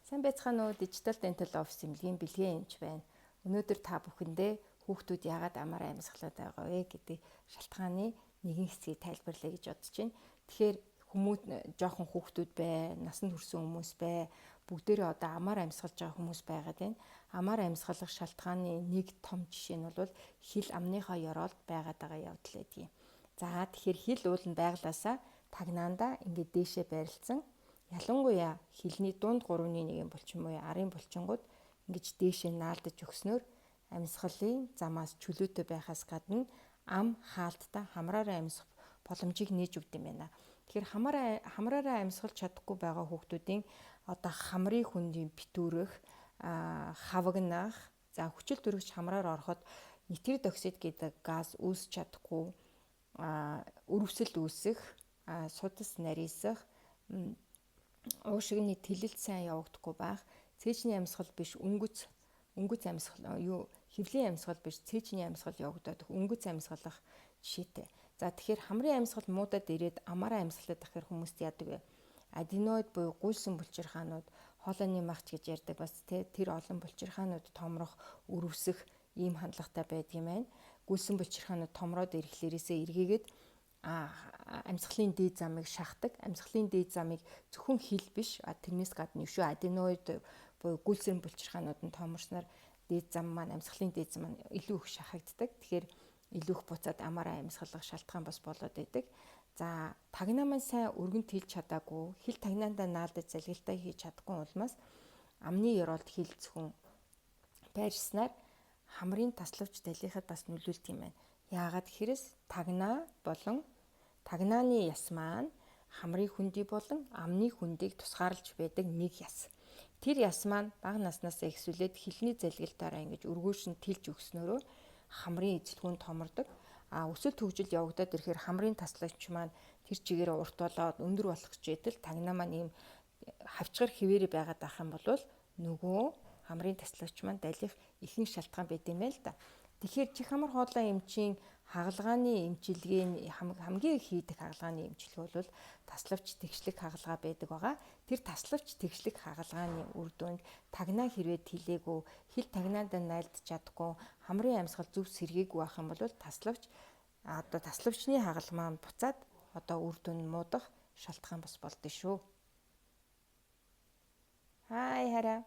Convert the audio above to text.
Сайн байцгаана уу, Digital Dental Office эмнэлгийн бэлгийн эмч байна. Өнөөдөр та бүхэндээ хүүхдүүд яагаад амаараа амьсгалаад байгаа вэ гэдэг шалтгааны нэгэн хэсгийг тайлбарлая гэж бодож байна. Тэгэхээр хүмүүс жоохон хүүхдүүд бай, насанд хүрсэн хүмүүс бай, бүгдээрээ одоо амаараа амьсгалж байгаа хүмүүс байгаад байна. Амаараа амьсгалах шалтгааны нэг том жишээ нь бол хил амныхаа ёроолд байгаад байгаа явдал байдгийг. За тэгэхээр хил уул нь байглаасаа тагнаандаа ингээд дээшээ байрлцсан. Ялангуяа хилний дунд 3-1 булчин буюу арын булчингууд ингэж дээшээ наалдаж өгснөөр амьсгалын замаас чөлөөтэй байхаас гадна ам хаалттай хамраараа амьсгах боломжийг нээж өгд юм байна. Тэгэхээр хамраараа амьсгалж чадахгүй байгаа хүүхдүүдийн одоо хамрын хүндийн битүүрэх, хавагнах, за хүчил төрөгч хамраар ороход нитрит оксид гэдэг газ үүсч чадахгүй, өрөвсөл үүсэх, судас нарийсах, уушигны тэлэлт сайн явагдахгүй байх, цээжний амьсгал биш өнгөц амьсгал хэвлийн амьсгал биш цээжний амьсгал явагдаад өнгөц амьсгалах жишээтэй. За тэгэхээр хамрын амьсгал муудаад ирээд амаараа амьсгалаад ахэр хүмүүст яадаг вэ? Аденоид буюу гуйсан булчирхаанууд, хоолойны магч гэж ярьдаг бас тэр олон булчирхаанууд томрох, өрөвсөх ийм хандлагатай байдгийм байна. Гуйсан булчирхаанууд томроод ирэхлээрээсээ эргээгээд амьсгалын дээд замыг шахдаг. Амьсгалын дээд замыг зөвхөн хил биш, тэрнээс гадна шүү аденоид буюу гүйлсэрэн булчирхаанууд нь томорсноор дээд зам маань амьсгалын дээд зам маань илүү их шахагддаг. Тэгэхээр илүү их буцаад амаараа амьсгалах шалтгаан бас болоод байдаг. За тагнаа маань сайн өргөнт хийлж чадаагүй, хил тагнаандаа наалдаж залгилтаа хийж чадахгүй улмаас амны ёроолд хил зөвхөн байршснаар хамрын таславч талихад бас нөлөөлт юм байна. Яагаад гэхэрээс тагнааны яс маань хамрын хүндий болон амны хүндийг тусгаарлаж байдаг нэг яс. Тэр яс маань бага наснаас эхсүүлээд хилний залгилтаараа ингэж өргөөшн тэлж өгснөөрөө хамрын эзэлхүүн томордог. Өсөлт хөгжил явагдаад ирэхээр хамрын таслагч маань тэр чигээрээ урт болоод өндөр болох житэл тагнаа маань ийм хавчгаар хിവэрэ байгаад ах юм бол нөгөө хамрын таслагч маань далих ихэнх шалтгаан байд юм байл та. Тэгэхээр чих хамар хоолой эмчийн хагалгааны эмчилгээ хамгийн их хийдэг хагалгааны эмчилгээ бол таславч тэгшлэг хагалгаа байдаг байгаа. Тэр таславч тэгшлэг хагалгааны үр дүнд тагнаа хэрвээ тилээгүй, хил тагнаандаа найлдаж чадахгүй, хамрын амьсгал зөв сэргээгүй байх юм бол таславчны хагалгаа маань буцаад үр дүн муудах шалтгаан бас болдөө шүү. Хараа